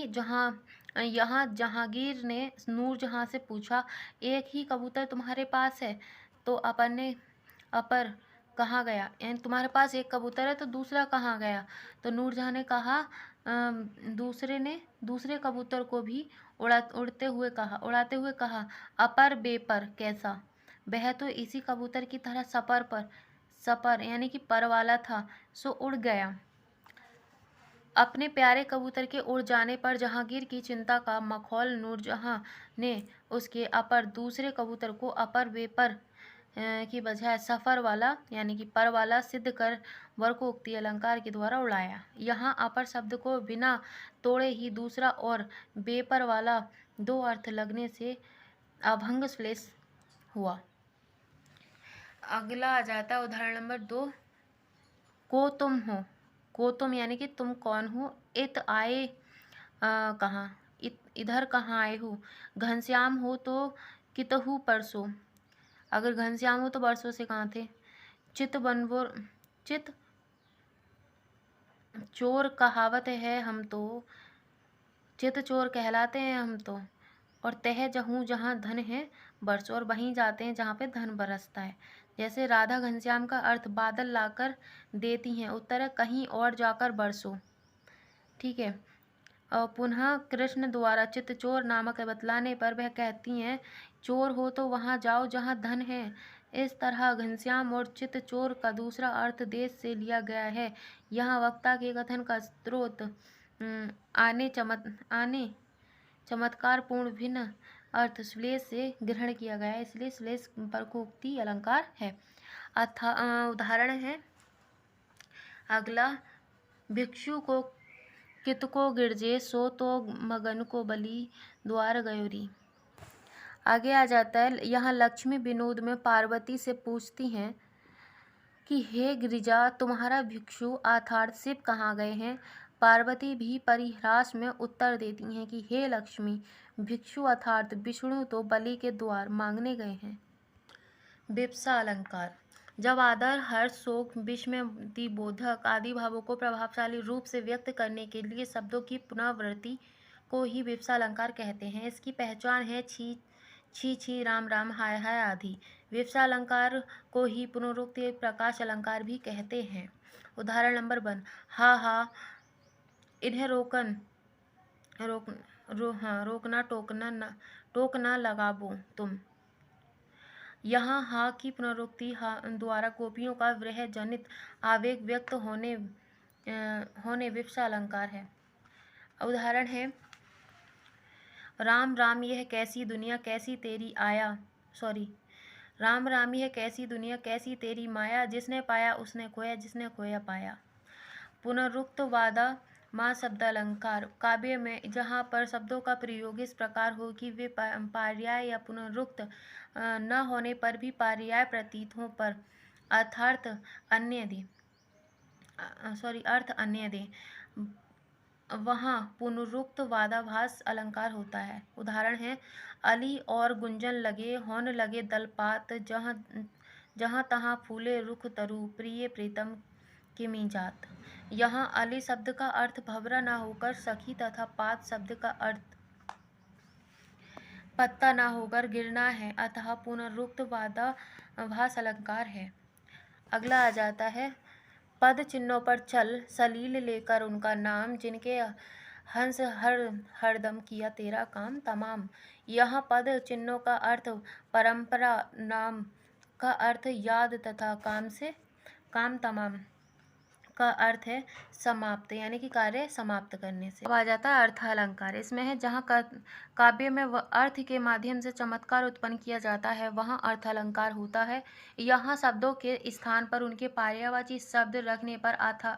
यहाँ जहांगीर ने नूरजहां से पूछा एक ही कबूतर तुम्हारे पास है, तो अपर कहाँ गया, यानी तुम्हारे पास एक कबूतर है तो दूसरा कहाँ गया। तो नूरजहां ने कहा दूसरे कबूतर को भी उड़ाते हुए कहा अपर बेपर कैसा, वह तो इसी कबूतर की तरह सपर यानी कि पर वाला था, सो उड़ गया। अपने प्यारे कबूतर के उड़ जाने पर जहांगीर की चिंता का मखौल नूरजहां ने उसके अपर दूसरे कबूतर को अपर बेपर की बजाय सफर वाला यानी कि पर वाला सिद्ध कर वर्कोक्ति अलंकार के द्वारा उड़ाया। यहाँ अपर शब्द को बिना तोड़े ही दूसरा और बेपर वाला दो अर्थ लगने से अभंग श्लेष हुआ। अगला आ जाता है उदाहरण नंबर 2, को तुम हो। को तुम यानी कि तुम कौन हो, इत आए कहाँ, इधर कहाँ आए हो। घनश्याम हो तो कितहु परसों, अगर घनश्याम हो तो बरसों से कहाँ थे। चित चोर कहावत है हम तो, चित चोर कहलाते हैं हम तो। और तह जहूँ जहाँ धन है बरसों, और वहीं जाते हैं जहाँ पे धन बरसता है। जैसे राधा घनश्याम का अर्थ बादल लाकर देती हैं, उत्तर है कहीं और जाकर बरसों। ठीक है। और पुनः कृष्ण द्वारा चित्तचोर नामक बतलाने पर वह कहती हैं चोर हो तो वहाँ जाओ जहाँ धन है। इस तरह घनश्याम और चित्तचोर का दूसरा अर्थ देश से लिया गया है। यहाँ वक्ता के कथन का स्रोत आने चमत्कारपूर्ण भिन्न अर्थ श्लेष से ग्रहण किया गया है, इसलिए श्लेष बरकोक्ति अलंकार है। उदाहरण है अगला, भिक्षु को कित को गिरजे सो तो मगन को बलि द्वार गयोरी। आगे आ जाता है, यहाँ लक्ष्मी विनोद में पार्वती से पूछती हैं कि हे गिरिजा तुम्हारा भिक्षु अर्थात शिव कहाँ गए हैं। पार्वती भी परिहास में उत्तर देती हैं कि हे लक्ष्मी, भिक्षु अर्थात विष्णु तो बलि के द्वार मांगने गए हैं। विप्सा अलंकार। जब आदर हर्ष शोक विस्मय बोधक आदि भावों को प्रभावशाली रूप से व्यक्त करने के लिए शब्दों की पुनरावृत्ति को ही विप्सा अलंकार कहते हैं। इसकी पहचान है छी छी छी राम राम हाय हाय आदि। विप्सा अलंकार को ही पुनरुक्ति प्रकाश अलंकार भी कहते हैं। उदाहरण नंबर 1, हा इन्हें रोकना टोकना लगाबो तुम। यहाँ हा की पुनरुक्ति द्वारा गोपियों का विरह जनित आवेग व्यक्त होने विप्सा अलंकार है। उदाहरण है, राम राम यह कैसी दुनिया कैसी तेरी राम राम यह कैसी दुनिया कैसी तेरी माया, जिसने पाया उसने खोया जिसने खोया पाया। पुनरुक्त वादा माँ शब्द अलंकार। काव्य में जहाँ पर शब्दों का प्रयोग इस प्रकार हो कि वे पर्याय या पुनरुक्त न होने पर भी पर्याय प्रतीत हो पर अर्थ अन्य दे, वहाँ पुनरुक्त वादाभास अलंकार होता है। उदाहरण है, अली और गुंजन लगे होन लगे दलपात, जहाँ तहाँ फूले रुख तरु प्रिय प्रीतम किमी जात। यहाँ अली शब्द का अर्थ भंवरा न होकर सखी तथा पात शब्द का अर्थ पत्ता न होकर गिरना है, अतः पुनरुक्त वादाभास अलंकार है। अगला आ जाता है, पद चिन्हों पर चल सलील लेकर उनका नाम, जिनके हंस हरदम किया तेरा काम तमाम। यहाँ पद चिन्हों का अर्थ परंपरा नाम का अर्थ याद तथा काम तमाम का अर्थ है समाप्त, यानी कि कार्य समाप्त करने से। अब आ जाता है अर्थ अलंकार। इसमें है जहाँ काव्य में अर्थ के माध्यम से चमत्कार उत्पन्न किया जाता है वहाँ अर्थ अलंकार होता है। यहाँ शब्दों के स्थान पर उनके पर्यायवाची शब्द रखने पर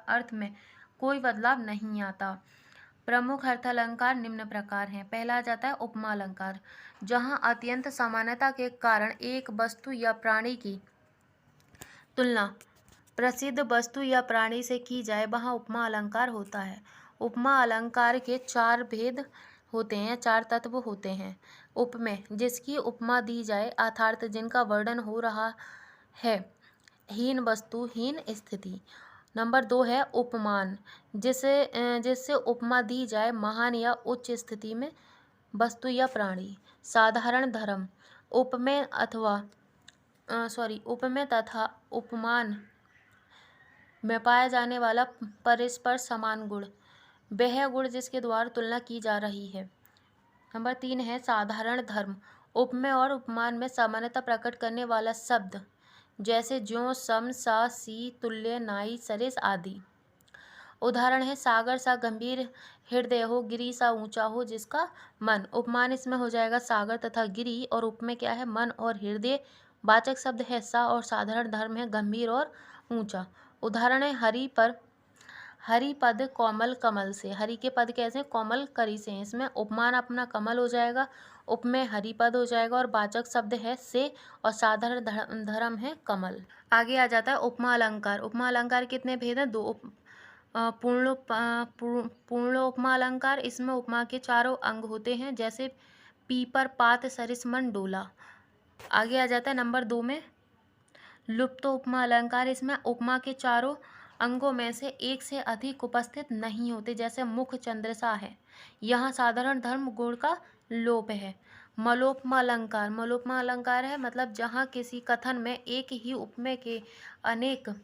अर्थ में कोई बदलाव नहीं आता। प्रमुख अर्थ अलंकार निम्न प्रकार हैं। पहला आ जाता है उपमा अलंकार। जहाँ अत्यंत समानता के कारण एक वस्तु या प्राणी की तुलना प्रसिद्ध वस्तु या प्राणी से की जाए वहाँ उपमा अलंकार होता है। उपमा अलंकार के 4 भेद होते हैं, 4 तत्व होते हैं। उपमेय, जिसकी उपमा दी जाए अर्थात जिनका वर्णन हो रहा है हीन वस्तु हीन स्थिति। नंबर 2 है उपमान, जिससे उपमा दी जाए महान या उच्च स्थिति में वस्तु या प्राणी। साधारण धर्म, उपमेय तथा उपमान में पाया जाने वाला परस्पर समान गुण, वह गुण जिसके द्वारा तुलना की जा रही है। नंबर 3 है साधारण धर्म, उपमेय और उपमान में समानता प्रकट करने वाला शब्द, जैसे ज्यों सम सा सी तुल्य नाई सरिस आदि। उदाहरण है सागर सा गंभीर हृदय हो, गिरी सा ऊंचा हो जिसका मन। उपमान इसमें हो जाएगा सागर तथा गिरी, और उपमेय क्या है मन और हृदय। वाचक शब्द है सा, और साधारण धर्म है गंभीर और ऊंचा। उदाहरण है हरि पद कोमल कमल से। हरि के पद कैसे कोमल करी से हैं। इसमें उपमान अपना कमल हो जाएगा, उपमेय हरि पद हो जाएगा, और वाचक शब्द है से, और साधारण धर्म है कमल। आगे आ जाता है उपमा अलंकार। उपमा अलंकार कितने भेद हैं? 2। पूर्ण उपमा अलंकार, इसमें उपमा के 4 अंग होते हैं, जैसे पीपर पात सरिस मन डोला। आगे आ जाता है नंबर 2 में लुप्त उपमा अलंकार। इसमें उपमा के 4 अंगों में से एक से अधिक उपस्थित नहीं होते, जैसे मुख चंद्रसा है, यहाँ साधारण धर्म गुण का लोप है। मलोपमा अलंकार, मलोपमा अलंकार है मतलब जहाँ किसी कथन में एक ही उपमेय के अनेक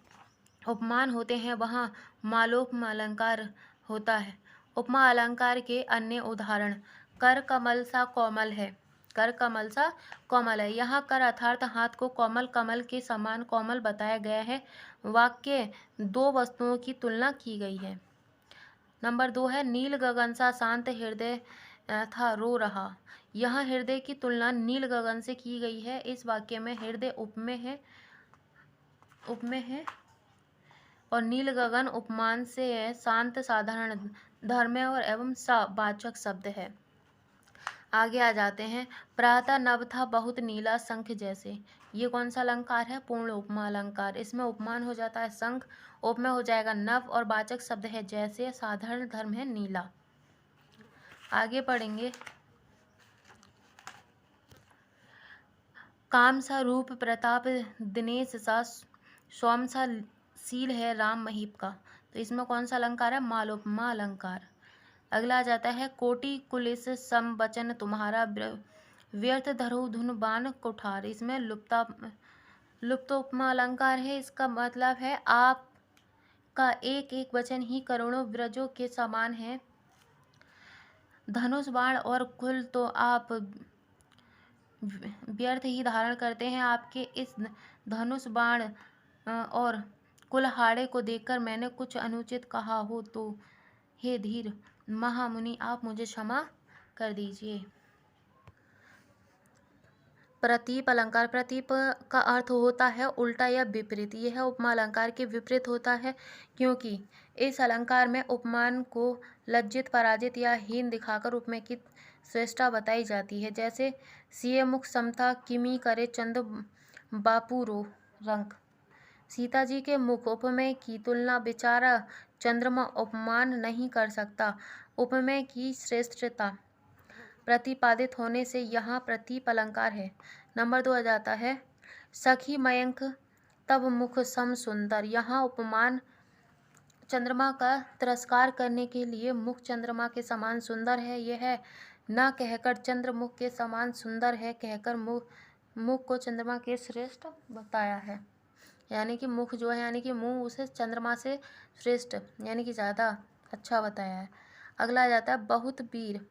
उपमान होते हैं वहाँ मालोपमा अलंकार होता है। उपमा अलंकार के अन्य उदाहरण, कर कमल सा कोमल है, कर कमल सा कोमल है, यहाँ कर अर्थात हाथ को कोमल कमल के समान कोमल बताया गया है। वाक्य 2 वस्तुओं की तुलना की गई है। नंबर 2 है नील गगन सा शांत हृदय था रो रहा, यहाँ हृदय की तुलना नील गगन से की गई है। इस वाक्य में हृदय उपमेय है और नील गगन उपमान से है। शांत साधारण धर्म और एवं सा वाचक शब्द है। आगे आ जाते हैं प्रातः नभ था बहुत नीला शंख जैसे, ये कौन सा अलंकार है? पूर्ण उपमा अलंकार। इसमें उपमान हो जाता है शंख, उपमेय हो जाएगा नभ, और वाचक शब्द है जैसे, साधारण धर्म है नीला। आगे पढ़ेंगे काम सा रूप प्रताप दिनेश सा सोम सा शील है राम महीप का, तो इसमें कौन सा अलंकार है? मालोपमा अलंकार। अगला आ जाता है कोटि कुलिस सम वचन तुम्हारा व्यर्थ धरो धुन बान कुठार, इसमें लुप्त उपमा अलंकार है। इसका मतलब है आप का एक एक वचन ही करोड़ों व्रजों के समान है। धनुष बाण और कुल तो आप व्यर्थ ही धारण करते हैं। आपके इस धनुष बाण और कुल्हाड़े को देखकर मैंने कुछ अनुचित कहा हो तो हे धीर महामुनि आप मुझे क्षमा कर दीजिए। प्रतीप अलंकार, प्रतीप का अर्थ होता है उल्टा या विपरीत। यह उपमा अलंकार के विपरीत होता है क्योंकि इस अलंकार में उपमान को लज्जित पराजित या हीन दिखाकर उपमेय की श्रेष्ठता बताई जाती है, जैसे सिए मुख समता किमी करे चंद बापू रो रंग। सीता जी के मुख उपमेय की तुलना बेचारा चंद्रमा उपमान नहीं कर सकता। उपमेय की श्रेष्ठता प्रतिपादित होने से यहाँ प्रतीप अलंकार है। नंबर 2 आ जाता है सखी मयंक तब मुख सम सुंदर, यहाँ उपमान चंद्रमा का तिरस्कार करने के लिए मुख चंद्रमा के समान सुंदर है, यह न कहकर चंद्रमुख के समान सुंदर है कहकर मुख को चंद्रमा के श्रेष्ठ बताया है। यानी कि मुख जो है यानी कि मुंह उसे चंद्रमा से श्रेष्ठ यानी कि ज़्यादा अच्छा बताया है। अगला आ जाता है बहुत वीर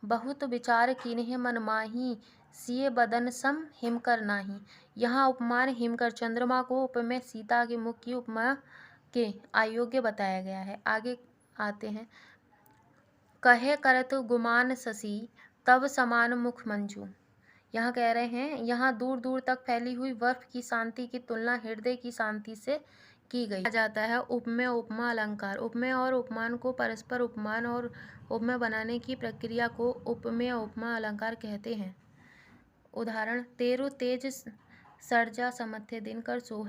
बहुत विचार कीन्हे मन माही सिए बदन सम हिमकर नाही। यहाँ उपमान हिमकर चंद्रमा को उपमेय सीता के मुख की उपमा के अयोग्य बताया गया है। आगे आते हैं। कहे करत गुमान शशि तब समान मुख मंजू। यहाँ कह रहे हैं, यहाँ दूर दूर तक फैली हुई बर्फ की शांति की तुलना हृदय की शांति से की गई। जाता है उपमेय उपमा अलंकार। उपमेय और उपमान को परस्पर उपमान और उपमेय बनाने की प्रक्रिया को उपमेय उपमा अलंकार कहते हैं। उदाहरण, तेरो तेज सर्जा समथे दिनकर सो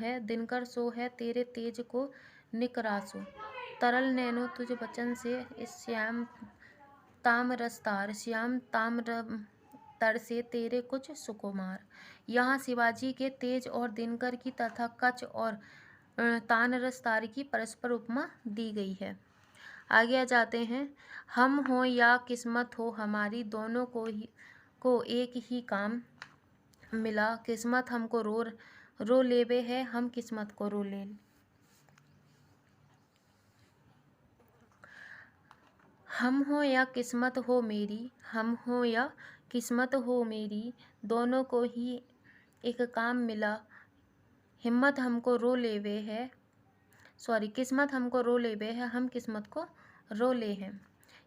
है तेरे तेज को निकरासो। तरल नैनो तुझ बचन से श्याम ताम्रस्तार, श्याम ताम्र तर से तेरे कुछ सुकुमार। यहाँ शिवाजी के तेज और दिनकर की तथा कच और तानरस्तार की परस्पर उपमा दी गई है। आगे आ जाते हैं। हम हो या किस्मत हो हमारी, दोनों को एक ही काम मिला। किस्मत हमको रो लेवे है, हम किस्मत को रो ले। हम हो या किस्मत हो मेरी, हम हो या किस्मत हो मेरी, दोनों को ही एक काम मिला। हिम्मत हमको रो लेवे है, किस्मत हमको रो लेवे है, हम किस्मत को रो ले हैं।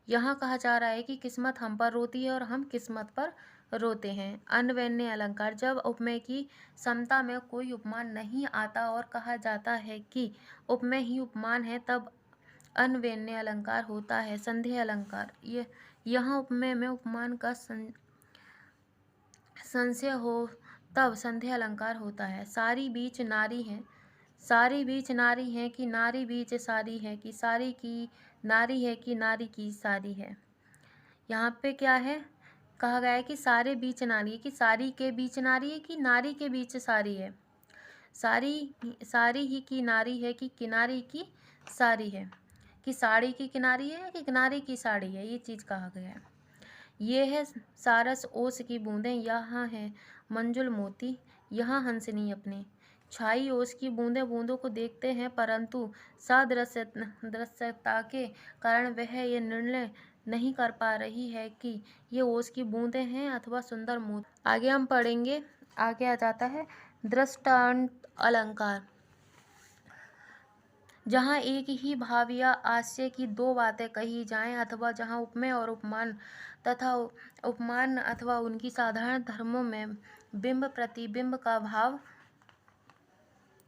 यहाँ कहा जा रहा है कि किस्मत हम पर रोती है और हम किस्मत पर रोते हैं। अन्वयन्य अलंकार। जब उपमेय की समता में कोई उपमान नहीं आता और कहा जाता है कि उपमेय ही उपमान है, तब अन्वयन्य अलंकार होता है। संदेह अलंकार। यहाँ उपमेय में उपमान का संशय हो तब संदेह अलंकार होता है। सारी बीच नारी है, सारी बीच नारी है कि नारी बीच सारी है, कि सारी की नारी है कि नारी की सारी है। यहाँ पे क्या है, कहा गया है कि सारे बीच नारी है, कि सारी के बीच नारी है कि नारी के बीच सारी है। सारी ही की नारी है कि किनारी की सारी है, कि साड़ी की किनारी है कि किनारे की साड़ी है। ये चीज़ कहा गया है। ये है सारस ओस की बूंदें, यहाँ है मंजुल मोती, यहाँ हंसनी अपने। छाई ओस की बूंदें बूंदों को देखते हैं, परंतु सादृश्यता के कारण वह ये निर्णय नहीं कर पा रही है कि ये ओस की बूंदें हैं अथवा सुंदर मोती। आगे हम पढ़ेंगे। आगे आ जाता है दृष्टांत अलंकार। जहाँ एक ही भाव या आशय की दो बातें कही जाएं अथवा जहाँ उपमेय और उपमान अथवा उनकी साधारण धर्मों में बिंब प्रतिबिंब का भाव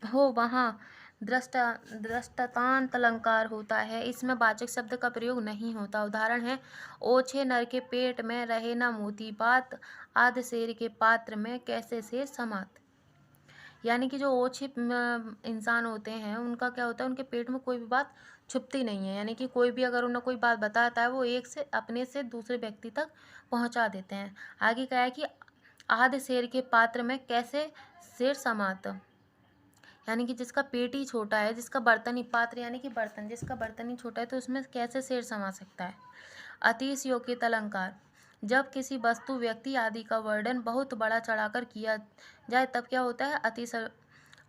हो, वहाँ दृष्टांत अलंकार होता है। इसमें वाचक शब्द का प्रयोग नहीं होता। उदाहरण है, ओछे नर के पेट में रहे ना मोती, बात आध शेर के पात्र में कैसे शेर समात। यानी कि जो ओछे इंसान होते हैं उनका क्या होता है, उनके पेट में कोई भी बात छुपती नहीं है। यानी कि कोई भी अगर उन्हें कोई बात बताता है वो एक से अपने से दूसरे व्यक्ति तक पहुंचा देते हैं। आगे क्या है कि आध शेर के पात्र में कैसे शेर समात, यानी कि जिसका पेट ही छोटा है, जिसका बर्तन ही पात्र यानी कि बर्तन, जिसका बर्तन ही छोटा है तो उसमें कैसे शेर समा सकता है। अतिश योग्यता अलंकार। जब किसी वस्तु व्यक्ति आदि का वर्णन बहुत बड़ा चढ़ाकर किया जाए तब क्या होता है,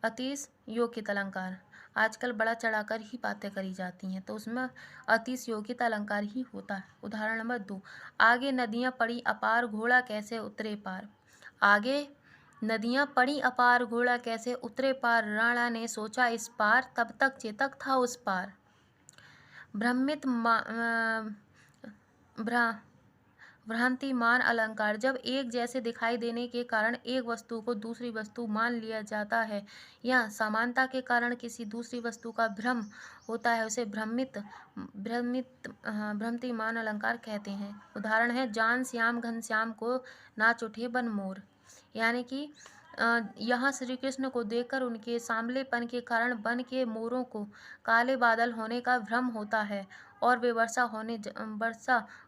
अतिश योग्यता अलंकार। आजकल बड़ा चढ़ाकर ही बातें करी जाती हैं तो उसमें अतिश योग्यता अलंकार ही होता है। उदाहरण नंबर 2, आगे नदियाँ पड़ी अपार घोड़ा कैसे उतरे पार। आगे नदियाँ पड़ी अपार घोड़ा कैसे उतरे पार, राणा ने सोचा इस पार तब तक चेतक था उस पार। भ्रांतिमान अलंकार। जब एक जैसे दिखाई देने के कारण एक वस्तु को दूसरी वस्तु मान लिया जाता है या समानता के कारण किसी दूसरी वस्तु का भ्रम होता है, उसे भ्रांतिमान अलंकार कहते हैं। उदाहरण है, जान श्याम घनश्याम को नाच उठे बन मोर। यानी कि यहाँ श्री कृष्ण को देखकर उनके सांवलेपन के कारण वन के मोरों को काले बादल होने का भ्रम होता है और वे वर्षा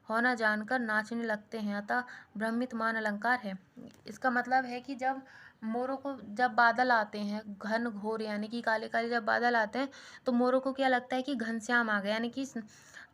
होना जानकर नाचने लगते हैं, अतः भ्रमितमान अलंकार है। इसका मतलब है कि जब मोरों को जब बादल आते हैं घन घोर यानी कि काले काले जब बादल आते हैं तो मोरों को क्या लगता है कि घनश्याम आ गए यानी कि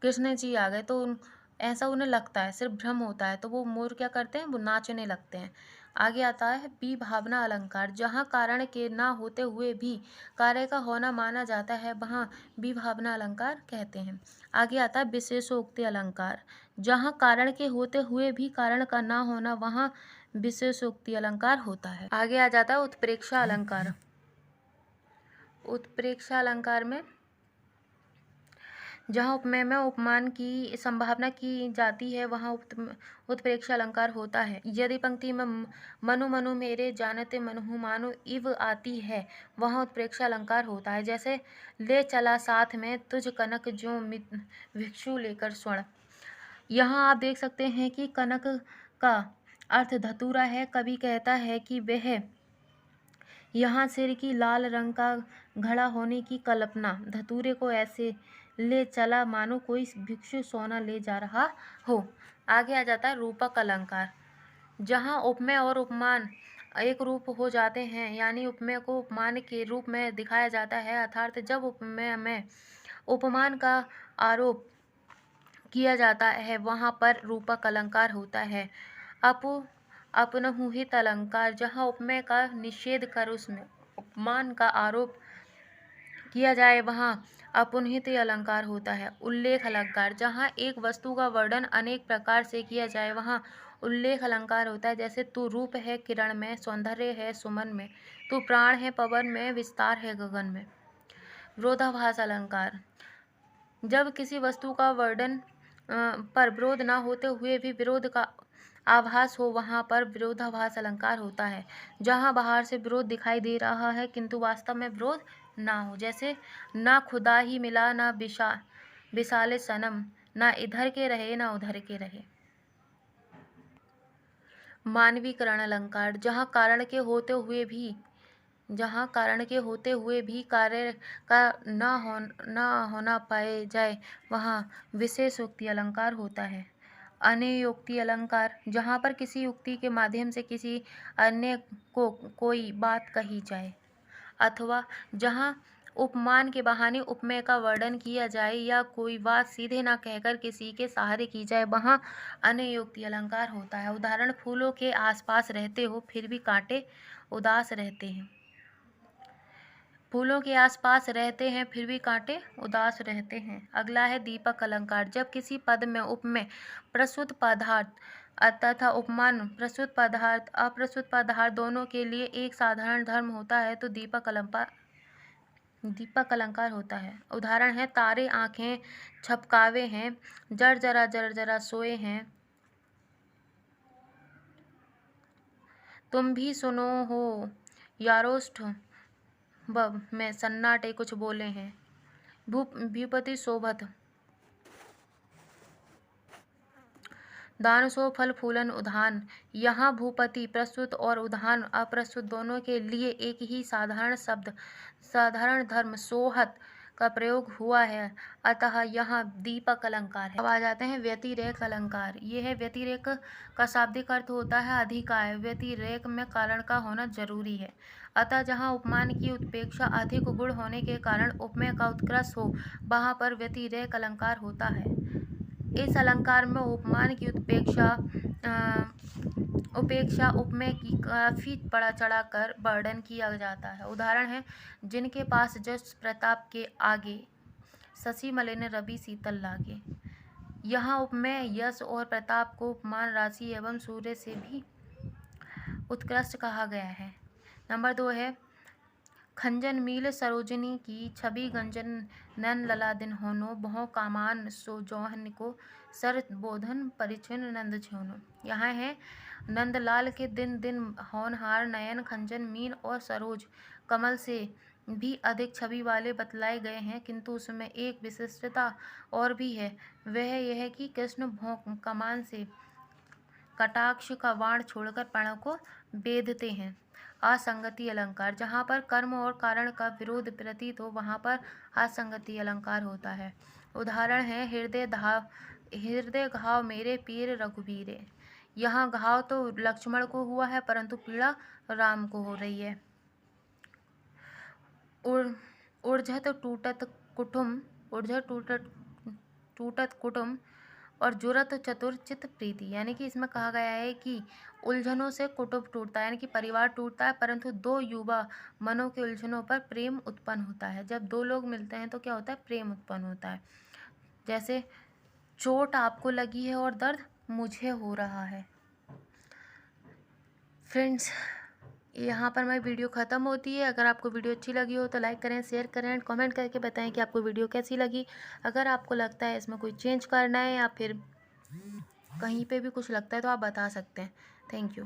कृष्ण जी आ गए, तो ऐसा उन्हें लगता है, सिर्फ भ्रम होता है। तो वो मोर क्या करते हैं, वो नाचने लगते हैं। आगे आता है विभावना अलंकार। जहाँ कारण के ना होते हुए भी कार्य का होना माना जाता है वहाँ विभावना अलंकार कहते हैं। आगे आता है विशेषोक्ति अलंकार। जहाँ कारण के होते हुए भी कारण का ना होना वहाँ विशेषोक्ति अलंकार होता है। आगे आ जाता है उत्प्रेक्षा अलंकार। उत्प्रेक्षा अलंकार में जहाँ उपमेय में उपमान की संभावना की जाती है वहाँ उत्प्रेक्षा अलंकार होता है। यदि पंक्ति में मनु मनु मेरे जानते मनहु मानो इव आती है वहाँ उत्प्रेक्षा अलंकार होता है। जैसे ले चला साथ में तुझ कनक जो भिक्षु लेकर स्वर्ण। यहाँ आप देख सकते हैं कि कनक का अर्थ धतूरा है। कवि कहता है कि वह यहाँ सिर की लाल रंग का घड़ा होने की कल्पना, धतूरे को ऐसे ले चला मानो कोई भिक्षु सोना ले जा रहा हो। आगे आ जाता है रूपक अलंकार। जहाँ उपमेय और उपमान एक रूप हो जाते हैं, यानी उपमेय को उपमान के रूप में दिखाया जाता है, अर्थात जब उपमेय में उपमान का आरोप किया जाता है वहाँ पर रूपक अलंकार होता है। अपनहुहित अलंकार, जहाँ उपमेय का निषेध कर उसमें उपमान का आरोप किया जाए वहाँ अपुनहित अलंकार होता है। उल्लेख अलंकार, जहाँ एक वस्तु का वर्णन अनेक प्रकार से किया जाए वहाँ उल्लेख अलंकार होता है। जैसे तू रूप है किरण में, सौंदर्य है सुमन में, तू प्राण है पवन में, विस्तार है गगन में। विरोधाभास अलंकार, जब किसी वस्तु का वर्णन पर विरोध न होते हुए भी विरोध का आभास हो वहाँ पर विरोधाभास अलंकार होता है। जहाँ बाहर से विरोध दिखाई दे रहा है किंतु वास्तव में विरोध ना हो। जैसे ना खुदा ही मिला ना विशाले सनम, ना इधर के रहे ना उधर के रहे। मानवीकरण अलंकार, जहाँ कारण के होते हुए भी कार्य का न होना पाए जाए वहाँ विशेषोक्ति अलंकार होता है। अनेयोक्ति अलंकार, जहाँ पर किसी युक्ति के माध्यम से किसी अन्य को कोई बात कही जाए, अथवा जहाँ उपमान के बहाने उपमेय का वर्णन किया जाए या कोई बात सीधे ना कहकर किसी के सहारे की जाए वहाँ अनेयोक्ति अलंकार होता है। उदाहरण, फूलों के आसपास रहते हो फिर भी कांटे उदास रहते हैं। फूलों के आसपास रहते हैं फिर भी कांटे उदास रहते हैं। अगला है दीपक अलंकार, जब किसी पद में उपमेय प्रस्तुत पदार्थ तथा उपमान प्रस्तुत पदार्थ अप्रस्तुत पदार्थ दोनों के लिए एक साधारण धर्म होता है तो दीपक अलंकार होता है। उदाहरण है, तारे आंखें छपकावे हैं, जर जरा सोए हैं, तुम भी सुनो हो यारोष्ठ में सन्नाटे कुछ बोले हैं। भूपति शोभत, दान सो फल फूलन उधान। यहाँ भूपति प्रस्तुत और उधान अप्रस्तुत दोनों के लिए एक ही साधारण धर्म सोहत का प्रयोग हुआ है, अतः यहाँ दीपक अलंकार है। अब आ जाते हैं व्यतिरेक अलंकार। ये है व्यतिरेक का शाब्दिक अर्थ होता है अधिकाय। व्यतिरेक में कारण का होना जरूरी है, अतः जहाँ उपमान की उत्प्रेक्षा अधिक गुण होने के कारण उपमेय का उत्कृष्ट हो वहाँ पर व्यतिरेक अलंकार होता है। इस अलंकार में उपमान की उपेक्षा उपमेय की काफी बढ़ा चढ़ा कर वर्णन किया जाता है। उदाहरण है, जिनके पास जस प्रताप के आगे शशि मलिन रवि शीतल लागे। यहाँ उपमेय यश और प्रताप को उपमान राशि एवं सूर्य से भी उत्कृष्ट कहा गया है। नंबर 2 है, खंजन मील सरोजनी की छवि गंजन नैन लला दिन होनो, बहु कामान सो जौहन को सर बोधन परिचिन नंद झोनो। यहाँ है, नंदलाल के दिन दिन होनहार नयन खंजन मीन और सरोज कमल से भी अधिक छवि वाले बतलाए गए हैं, किंतु उसमें एक विशिष्टता और भी है, वह यह कि कृष्ण भों कमान से कटाक्ष का बाण छोड़कर प्राणों को बेधते हैं। असंगति अलंकार, जहाँ पर कर्म और कारण का विरोध प्रतीत हो वहाँ पर असंगति अलंकार होता है। उदाहरण है, हृदय घाव मेरे पीर रघुबीरे। यहाँ घाव तो लक्ष्मण को हुआ है परंतु पीड़ा राम को हो रही है। उर्झत टूटत कुटुम और जुरत चतुर चित प्रीति, यानी कि इसमें कहा गया है कि उलझनों से कुटुंब टूटता है, यानी कि परिवार टूटता है, परंतु दो युवा मनों के उलझनों पर प्रेम उत्पन्न होता है। जब दो लोग मिलते हैं तो क्या होता है, प्रेम उत्पन्न होता है। जैसे चोट आपको लगी है और दर्द मुझे हो रहा है। फ्रेंड्स, यहाँ पर मेरी वीडियो ख़त्म होती है। अगर आपको वीडियो अच्छी लगी हो तो लाइक करें, शेयर करें एंड कमेंट करके बताएं कि आपको वीडियो कैसी लगी। अगर आपको लगता है इसमें कोई चेंज करना है या फिर कहीं पे भी कुछ लगता है तो आप बता सकते हैं। Thank you.